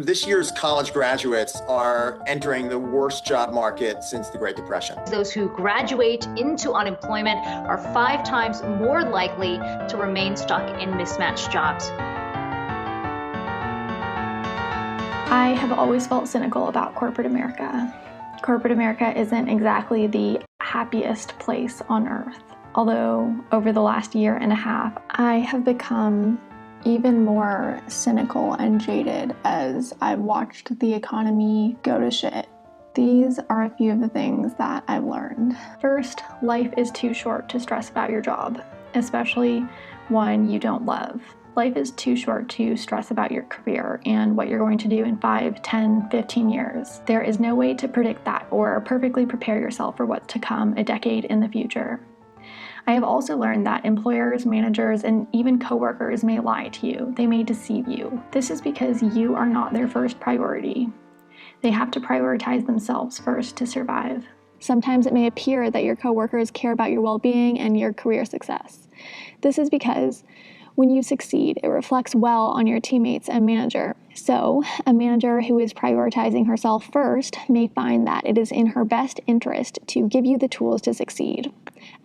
This year's college graduates are entering the worst job market since the Great Depression. Those who graduate into unemployment are 5 times more likely to remain stuck in mismatched jobs. I have always felt cynical about corporate America. Corporate America isn't exactly the happiest place on earth. Although over the last year and a half, I have become even more cynical and jaded as I've watched the economy go to shit. These are a few of the things that I've learned. First, life is too short to stress about your job, especially one you don't love. Life is too short to stress about your career and what you're going to do in 5, 10, 15 years. There is no way to predict that or perfectly prepare yourself for what's to come a decade in the future. I have also learned that employers, managers, and even coworkers may lie to you. They may deceive you. This is because you are not their first priority. They have to prioritize themselves first to survive. Sometimes it may appear that your coworkers care about your well-being and your career success. This is because when you succeed, it reflects well on your teammates and manager. So, a manager who is prioritizing herself first may find that it is in her best interest to give you the tools to succeed.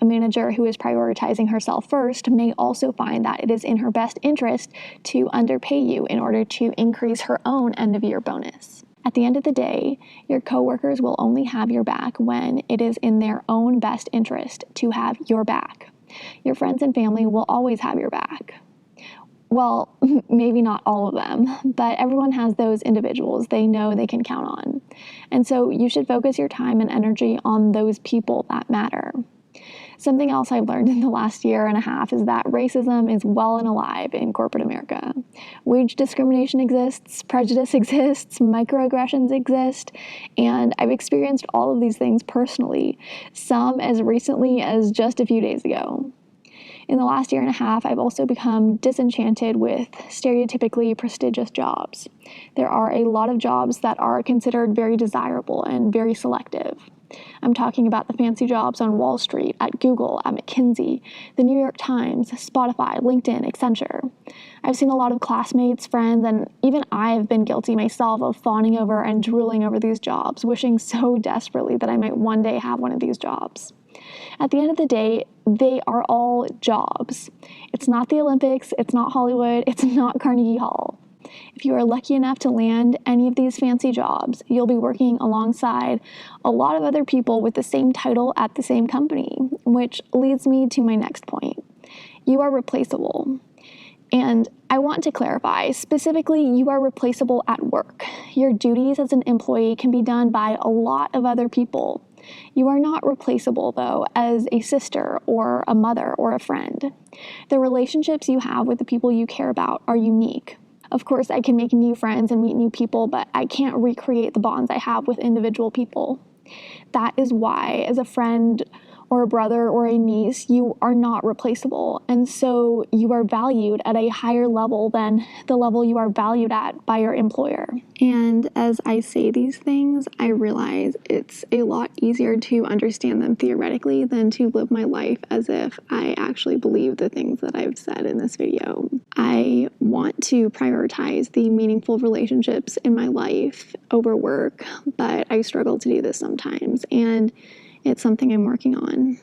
A manager who is prioritizing herself first may also find that it is in her best interest to underpay you in order to increase her own end-of-year bonus. At the end of the day, your coworkers will only have your back when it is in their own best interest to have your back. Your friends and family will always have your back. Well, maybe not all of them, but everyone has those individuals they know they can count on. And so you should focus your time and energy on those people that matter. Something else I've learned in the last year and a half is that racism is well and alive in corporate America. Wage discrimination exists, prejudice exists, microaggressions exist, and I've experienced all of these things personally, some as recently as just a few days ago. In the last year and a half, I've also become disenchanted with stereotypically prestigious jobs. There are a lot of jobs that are considered very desirable and very selective. I'm talking about the fancy jobs on Wall Street, at Google, at McKinsey, the New York Times, Spotify, LinkedIn, Accenture. I've seen a lot of classmates, friends, and even I've been guilty myself of fawning over and drooling over these jobs, wishing so desperately that I might one day have one of these jobs. At the end of the day, they are all jobs. It's not the Olympics, it's not Hollywood, it's not Carnegie Hall. If you are lucky enough to land any of these fancy jobs, you'll be working alongside a lot of other people with the same title at the same company, which leads me to my next point. You are replaceable. And I want to clarify, specifically, you are replaceable at work. Your duties as an employee can be done by a lot of other people. You are not replaceable, though, as a sister or a mother or a friend. The relationships you have with the people you care about are unique. Of course, I can make new friends and meet new people, but I can't recreate the bonds I have with individual people. That is why, as a friend or a brother or a niece, you are not replaceable. And so you are valued at a higher level than the level you are valued at by your employer. And as I say these things, I realize it's a lot easier to understand them theoretically than to live my life as if I actually believe the things that I've said in this video. I want to prioritize the meaningful relationships in my life over work, but I struggle to do this sometimes. And it's something I'm working on.